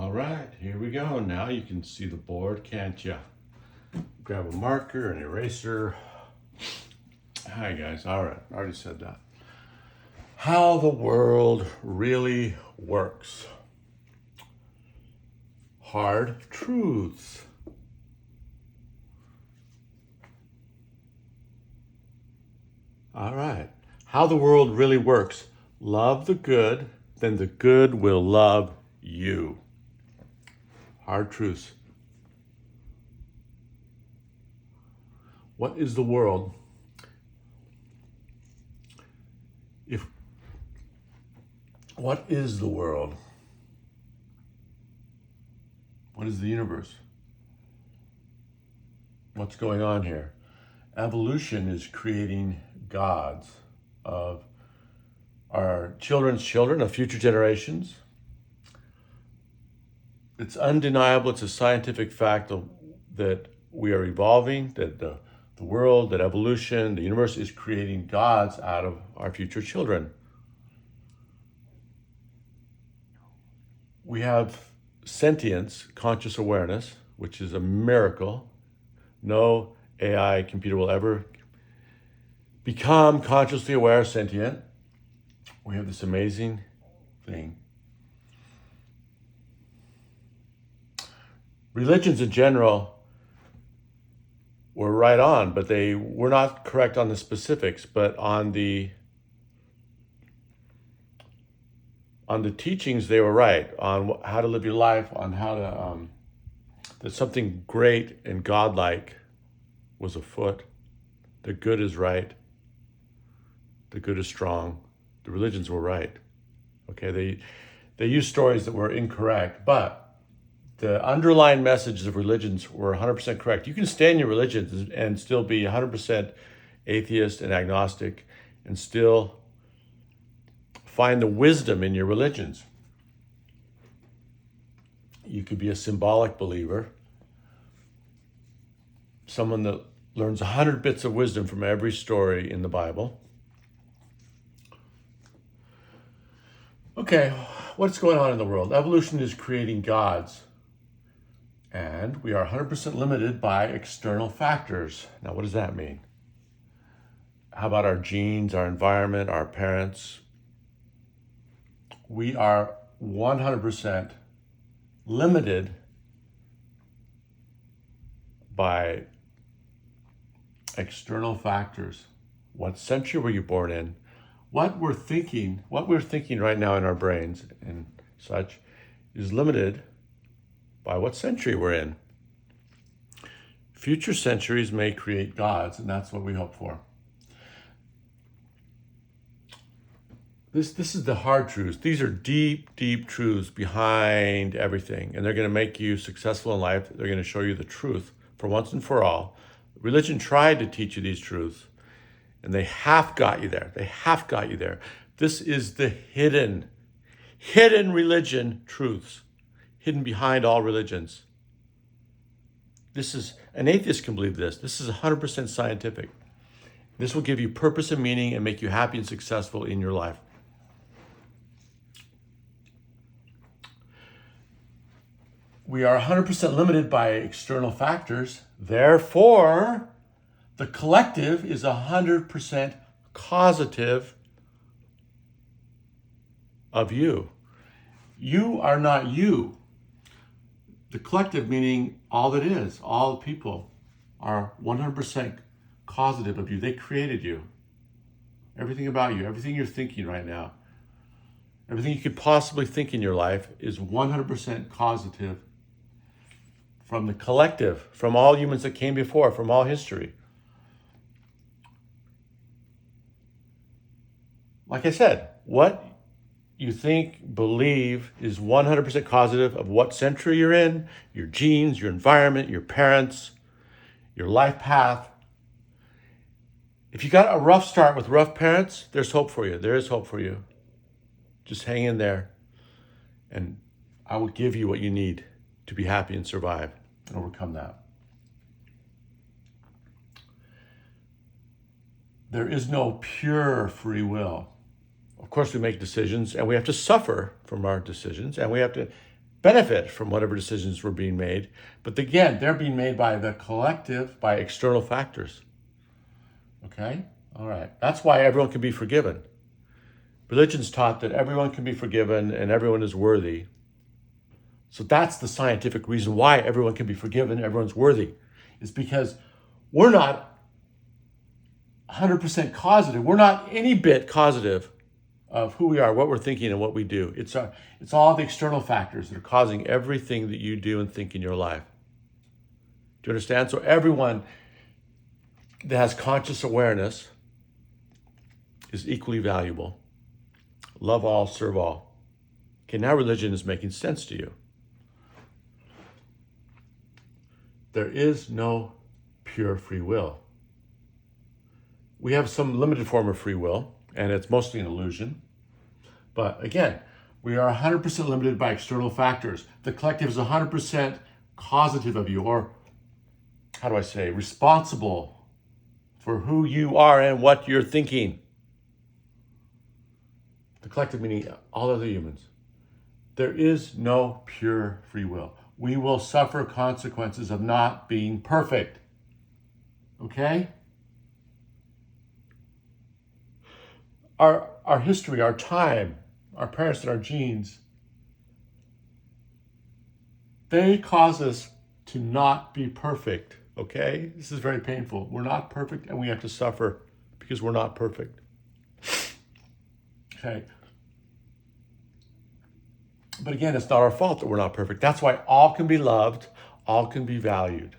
All right, here we go. Now you can see the board, can't you? Grab a marker, an eraser. Hi guys, all right, I already said that. How the world really works. Hard truths. All right, how the world really works. Love the good, then the good will love you. Hard truths. What is the world? What is the world? What is the universe? What's going on here? Evolution is creating gods of our children's children, of future generations. It's undeniable, it's a scientific fact that we are evolving, that the world, that evolution, the universe is creating gods out of our future children. We have sentience, conscious awareness, which is a miracle. No AI computer will ever become consciously aware, sentient. We have this amazing thing. Religions in general were right on, but they were not correct on the specifics, but on the teachings they were right, on how to live your life, on how to, that something great and godlike was afoot. The good is right. The good is strong. The religions were right. Okay, they used stories that were incorrect, but the underlying messages of religions were 100% correct. You can stay in your religion and still be 100% atheist and agnostic and still find the wisdom in your religions. You could be a symbolic believer, someone that learns 100 bits of wisdom from every story in the Bible. Okay, what's going on in the world? Evolution is creating gods, and we are 100% limited by external factors. Now, what does that mean? How about our genes, our environment, our parents? We are 100% limited by external factors. What century were you born in? What we're thinking right now in our brains and such is limited by what century we're in. Future centuries may create gods, and that's what we hope for. This is the hard truths. These are deep, deep truths behind everything, and they're going to make you successful in life. They're going to show you the truth for once and for all. Religion tried to teach you these truths, and they half got you there. They half got you there. This is the hidden religion truths, hidden behind all religions. This is, an atheist can believe this. This is 100% scientific. This will give you purpose and meaning and make you happy and successful in your life. We are 100% limited by external factors. Therefore, the collective is 100% causative of you. You are not you. The collective, meaning all that is, all people, are 100% causative of you. They created you. Everything about you, everything you're thinking right now, everything you could possibly think in your life is 100% causative from the collective, from all humans that came before, from all history. Like I said, what you think, believe is 100% causative of what century you're in, your genes, your environment, your parents, your life path. If you got a rough start with rough parents, there's hope for you. There is hope for you. Just hang in there, and I will give you what you need to be happy and survive and overcome that. There is no pure free will. Of course, we make decisions, and we have to suffer from our decisions, and we have to benefit from whatever decisions were being made. But again, they're being made by the collective, by external factors. Okay? All right. That's why everyone can be forgiven. Religion's taught that everyone can be forgiven and everyone is worthy. So that's the scientific reason why everyone can be forgiven, everyone's worthy. It's because we're not 100% causative. We're not any bit causative of who we are, what we're thinking, and what we do. It's all the external factors that are causing everything that you do and think in your life. Do you understand? So everyone that has conscious awareness is equally valuable. Love all, serve all. Okay, now religion is making sense to you. There is no pure free will. We have some limited form of free will, and it's mostly an illusion. But again, we are 100% limited by external factors. The collective is 100% causative of you, or how do I say, responsible for who you are and what you're thinking. The collective meaning all other humans. There is no pure free will. We will suffer consequences of not being perfect. Okay? Our history, our time, our parents and our genes, they cause us to not be perfect. Okay? This is very painful. We're not perfect and we have to suffer because we're not perfect. Okay? But again, it's not our fault that we're not perfect. That's why all can be loved, all can be valued.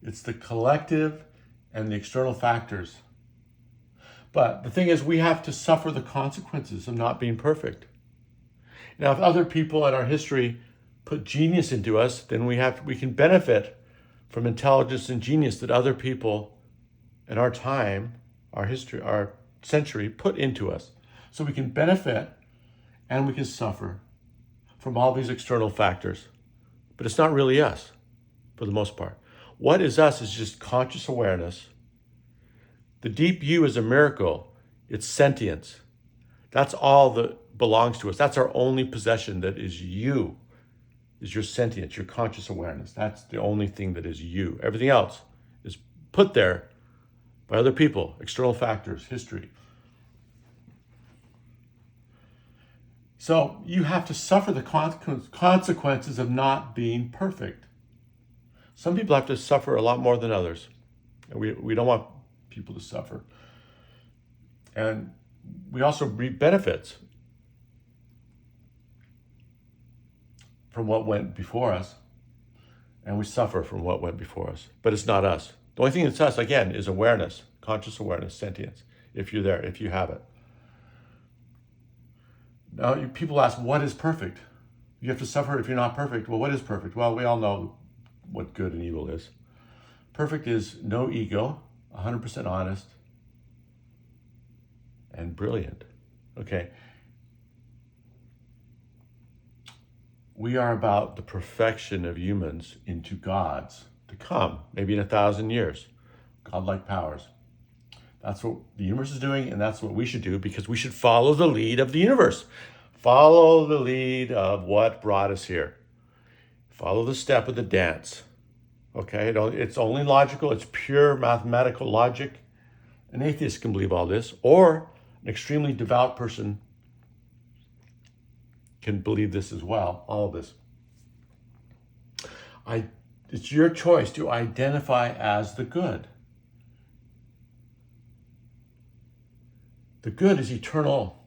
It's the collective and the external factors. But the thing is, we have to suffer the consequences of not being perfect. Now, if other people in our history put genius into us, then we can benefit from intelligence and genius that other people in our time, our history, our century put into us. So we can benefit and we can suffer from all these external factors. But it's not really us, for the most part. What is us is just conscious awareness. The deep you is a miracle. It's sentience. That's all that belongs to us. That's our only possession that is you, is your sentience, your conscious awareness. That's the only thing that is you. Everything else is put there by other people, external factors, history. So you have to suffer the consequences of not being perfect. Some people have to suffer a lot more than others. And we don't want people to suffer. And we also reap benefits from what went before us. And we suffer from what went before us. But it's not us. The only thing that's us, again, is awareness, conscious awareness, sentience, if you're there, if you have it. Now, people ask, what is perfect? You have to suffer if you're not perfect. Well, what is perfect? Well, we all know what good and evil is. Perfect is no ego, 100% honest, and brilliant. Okay. We are about the perfection of humans into gods to come, maybe in 1,000 years. Godlike powers. That's what the universe is doing, and that's what we should do, because we should follow the lead of the universe. Follow the lead of what brought us here. Follow the step of the dance. Okay? It's only logical. It's pure mathematical logic. An atheist can believe all this, or an extremely devout person can believe this as well, all of this. It's your choice to identify as the good. The good is eternal.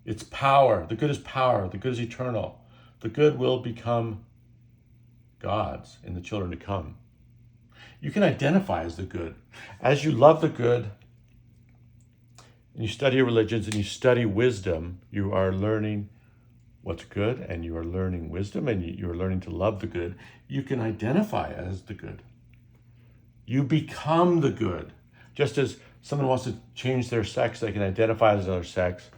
It's power. The good is power. The good is eternal. The good will become gods in the children to come. You can identify as the good. As you love the good, and you study religions and you study wisdom, you are learning what's good, and you are learning wisdom, and you are learning to love the good. You can identify as the good. You become the good. Just as someone wants to change their sex, they can identify as another sex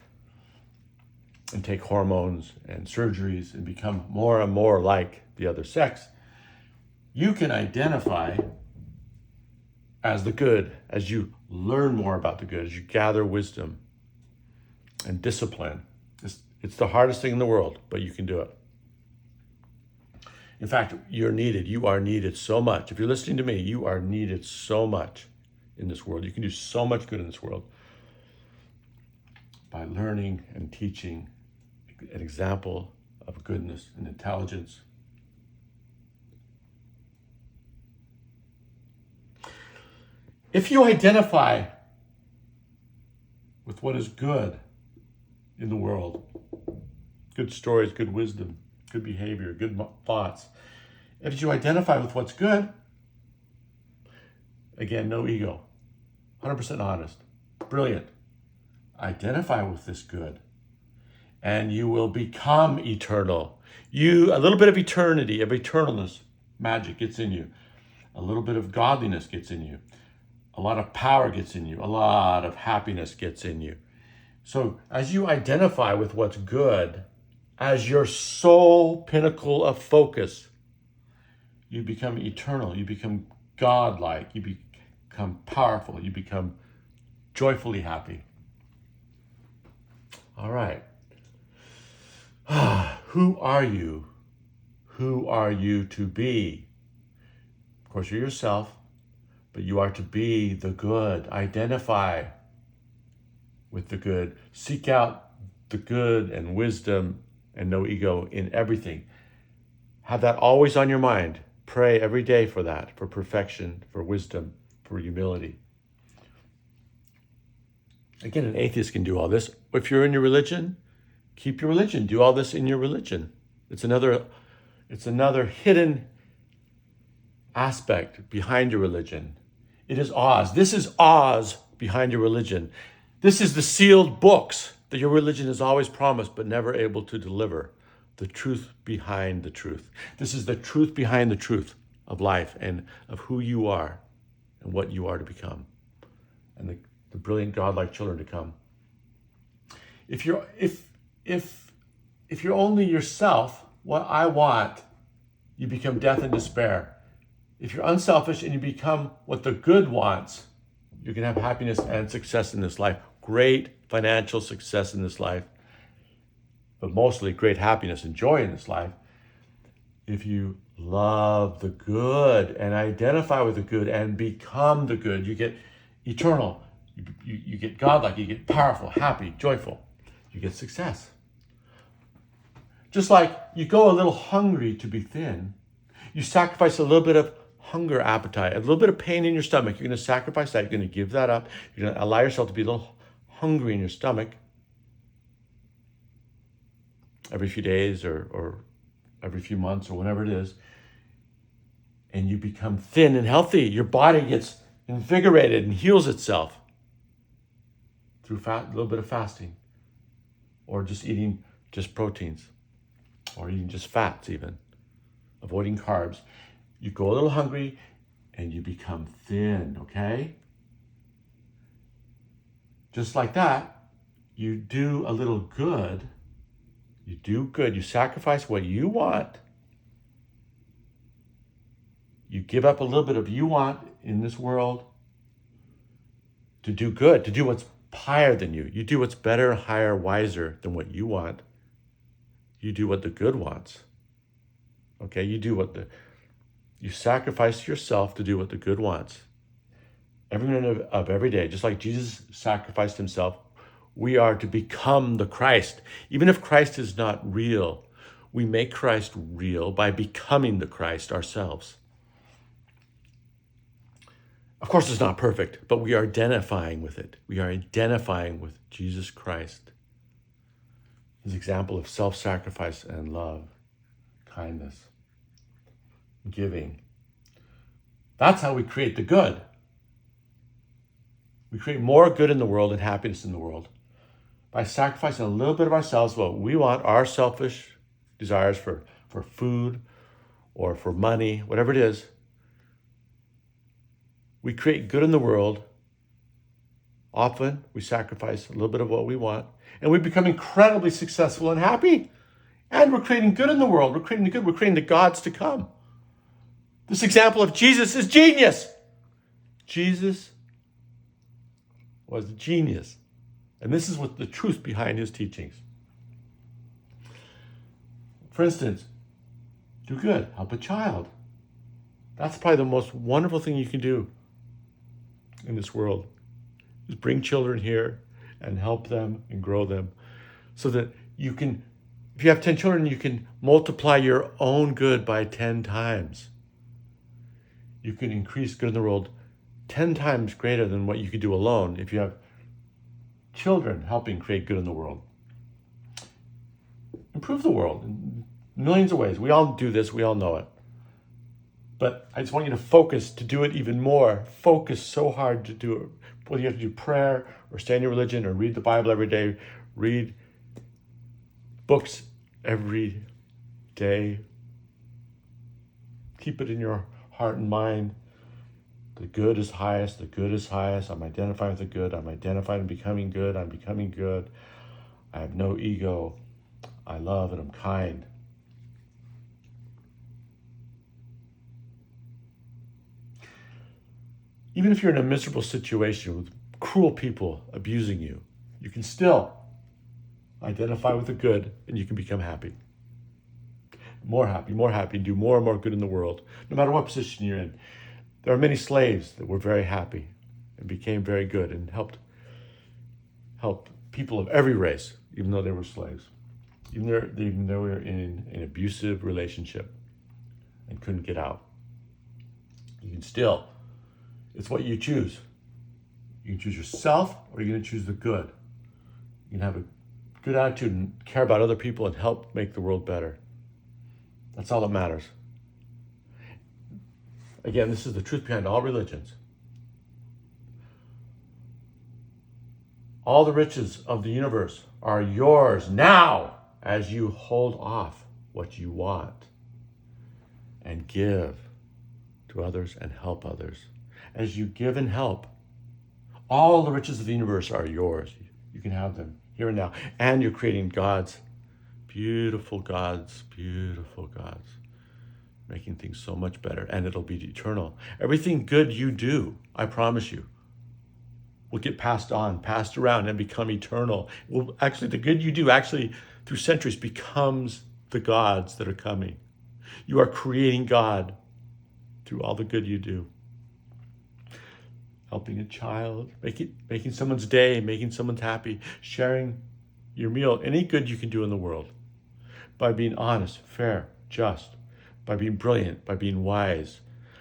and take hormones and surgeries and become more and more like the other sex. You can identify as the good as you learn more about the good, as you gather wisdom and discipline. It's the hardest thing in the world, but you can do it. In fact, you're needed. You are needed so much. If you're listening to me, you are needed so much in this world. You can do so much good in this world by learning and teaching an example of goodness and intelligence. If you identify with what is good in the world, good stories, good wisdom, good behavior, good thoughts, if you identify with what's good, again, no ego, 100% honest, brilliant, identify with this good, and you will become eternal. A little bit of eternity, of eternalness, magic gets in you. A little bit of godliness gets in you. A lot of power gets in you. A lot of happiness gets in you. So as you identify with what's good as your sole pinnacle of focus, you become eternal. You become godlike. You become powerful. You become joyfully happy. All right. Who are you? Who are you to be? Of course, you're yourself, but you are to be the good. Identify with the good. Seek out the good and wisdom and no ego in everything. Have that always on your mind. Pray every day for that, for perfection, for wisdom, for humility. Again, an atheist can do all this. If you're in your religion, keep your religion. Do all this in your religion. It's another hidden aspect behind your religion. It is Oz. This is Oz behind your religion. This is the sealed books that your religion has always promised but never able to deliver. The truth behind the truth. This is the truth behind the truth of life and of who you are and what you are to become, and the brilliant godlike children to come. If you're only yourself, what I want, you become death and despair. If you're unselfish and you become what the good wants, you can have happiness and success in this life. Great financial success in this life, but mostly great happiness and joy in this life. If you love the good and identify with the good and become the good, you get eternal. You get godlike, you get powerful, happy, joyful. You get success. Just like you go a little hungry to be thin, you sacrifice a little bit of hunger appetite, a little bit of pain in your stomach. You're going to sacrifice that. You're going to give that up. You're going to allow yourself to be a little hungry in your stomach every few days or every few months or whenever it is. And you become thin and healthy. Your body gets invigorated and heals itself through a little bit of fasting, or just eating just proteins, or eating just fats even, avoiding carbs. You go a little hungry and you become thin, okay? Just like that, you do a little good. You do good. You sacrifice what you want. You give up a little bit of you want in this world to do good, to do what's higher than you. You do what's better, higher, wiser than what you want. You do what the good wants. Okay, you sacrifice yourself to do what the good wants. Every minute of every day, just like Jesus sacrificed himself, we are to become the Christ. Even if Christ is not real, we make Christ real by becoming the Christ ourselves. Of course, it's not perfect, but we are identifying with it. We are identifying with Jesus Christ. His example of self-sacrifice and love, kindness, giving. That's how we create the good. We create more good in the world and happiness in the world by sacrificing a little bit of ourselves, what we want, our selfish desires for food or for money, whatever it is. We create good in the world. Often we sacrifice a little bit of what we want, and we become incredibly successful and happy. And we're creating good in the world. We're creating the good. We're creating the gods to come. This example of Jesus is genius. Jesus was a genius. And this is what the truth behind his teachings. For instance, Do good. Help a child. That's probably the most wonderful thing you can do in this world, is bring children here and help them and grow them so that you can, if you have 10 children, you can multiply your own good by 10 times. You can increase good in the world 10 times greater than what you could do alone if you have children helping create good in the world. Improve the world in millions of ways. We all do this. We all know it. But I just want you to focus to do it even more. Focus so hard to do it. Whether you have to do prayer or stay in your religion or read the Bible every day, read books every day. Keep it in your heart and mind. The good is highest. The good is highest. I'm identifying with the good. I'm identifying and becoming good. I'm becoming good. I have no ego. I love and I'm kind. Even if you're in a miserable situation with cruel people abusing you, you can still identify with the good and you can become happy. More happy, do more and more good in the world, no matter what position you're in. There are many slaves that were very happy and became very good and helped people of every race, even though they were slaves. Even though they were in an abusive relationship and couldn't get out. You can still, it's what you choose. You can choose yourself or you're going to choose the good. You can have a good attitude and care about other people and help make the world better. That's all that matters. Again, this is the truth behind all religions. All the riches of the universe are yours now as you hold off what you want and give to others and help others. As you give and help, all the riches of the universe are yours. You can have them here and now. And you're creating beautiful gods, making things so much better. And it'll be eternal. Everything good you do, I promise you, will get passed on, passed around, and become eternal. Well, actually, the good you do, through centuries, becomes the gods that are coming. You are creating God through all the good you do. Helping a child, making someone's day, making someone's happy, sharing your meal, any good you can do in the world. By being honest, fair, just, by being brilliant, by being wise,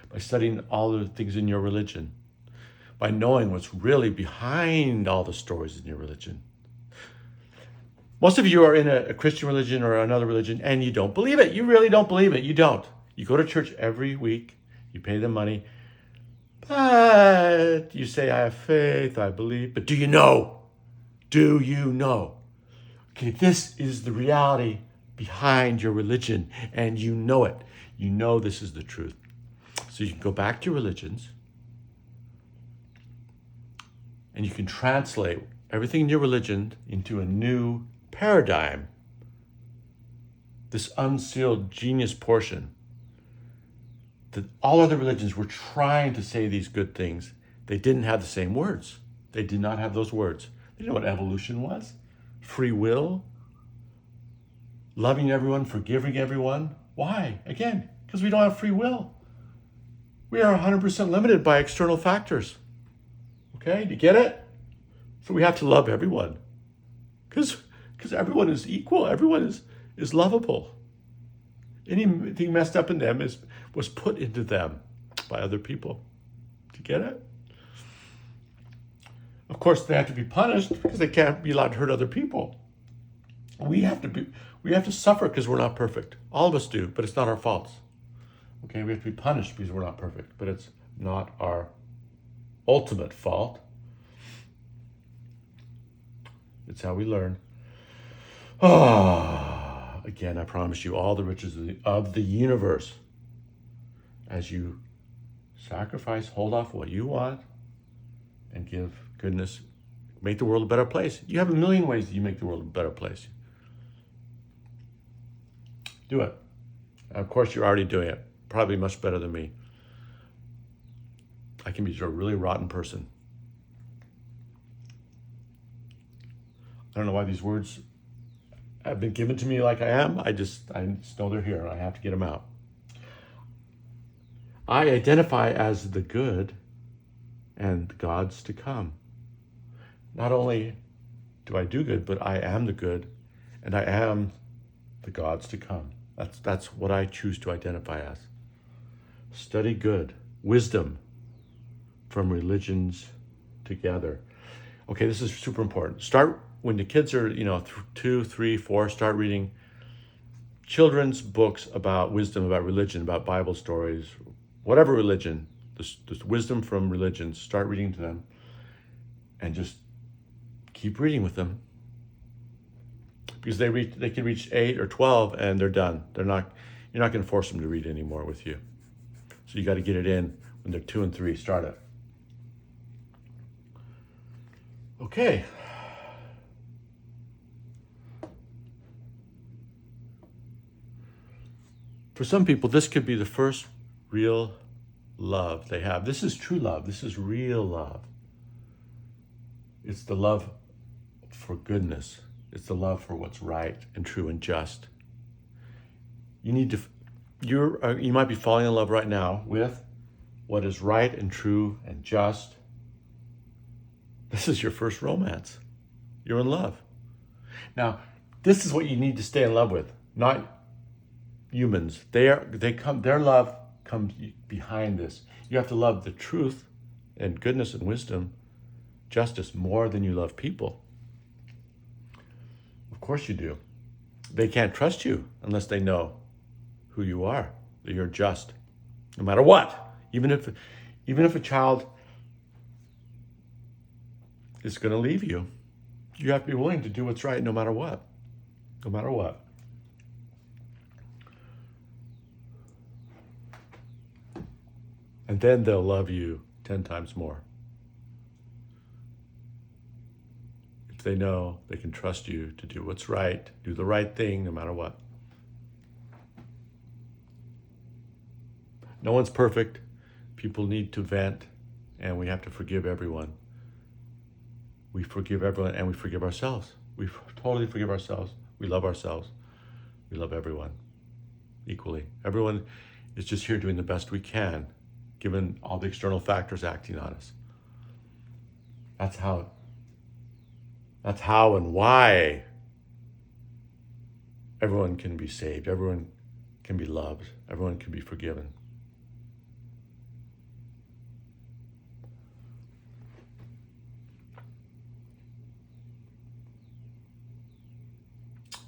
by studying all the things in your religion, by knowing what's really behind all the stories in your religion. Most of you are in a Christian religion or another religion and you don't believe it. You really don't believe it. You don't. You go to church every week. You pay them money. But you say, I have faith, I believe. But do you know? Do you know? Okay, this is the reality behind your religion and you know it. You know this is the truth. So you can go back to your religions and you can translate everything in your religion into a new paradigm, this unsealed genius portion, that all other religions were trying to say these good things. They didn't have the same words. They did not have those words. They didn't know what evolution was, free will, loving everyone, forgiving everyone. Why? Again, because we don't have free will. We are 100% limited by external factors. Okay, do you get it? So we have to love everyone because everyone is equal. Everyone is lovable. Anything messed up in them was put into them by other people. Do you get it? Of course, they have to be punished because they can't be allowed to hurt other people. We have to suffer because we're not perfect. All of us do, but it's not our faults. Okay, we have to be punished because we're not perfect, but it's not our ultimate fault. It's how we learn. Again, I promise you all the riches of the universe. As you sacrifice, hold off what you want, and give goodness, make the world a better place. You have a million ways that you make the world a better place. Do it. Of course, you're already doing it. Probably much better than me. I can be a really rotten person. I don't know why these words have been given to me like I am. I just know they're here. I have to get them out. I identify as the good and God's to come. Not only do I do good, but I am the good and I am the God's to come. That's what I choose to identify as. Study good, wisdom from religions together. Okay, this is super important. Start when the kids are, 2, 3, 4, start reading children's books about wisdom, about religion, about Bible stories, whatever religion, this wisdom from religions, start reading to them and just keep reading with them. Because they can reach 8 or 12 and they're done. You're not going to force them to read anymore with you. So you got to get it in when they're 2 and 3. Start it. Okay. For some people, this could be the first real love they have. This is true love. This is real love. It's the love for goodness. It's the love for what's right and true and just. You might be falling in love right now with what is right and true and just. This is your first romance. You're in love. Now, this is what you need to stay in love with, not humans. Their love comes behind this. You have to love the truth and goodness and wisdom, justice more than you love people. Of course you do. They can't trust you unless they know who you are, that you're just, no matter what. Even if a child is going to leave you, you have to be willing to do what's right no matter what. No matter what. And then they'll love you 10 times more. If they know they can trust you to do what's right, do the right thing no matter what. No one's perfect. People need to vent, and we have to forgive everyone. We forgive everyone, and we forgive ourselves. We totally forgive ourselves. We love ourselves. We love everyone equally. Everyone is just here doing the best we can, given all the external factors acting on us. That's how and why everyone can be saved. Everyone can be loved. Everyone can be forgiven.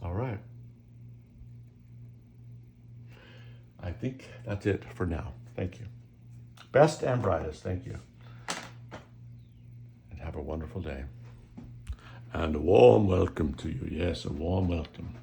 All right. I think that's it for now. Thank you. Best and brightest. Thank you. And have a wonderful day. And a warm welcome to you. Yes, a warm welcome.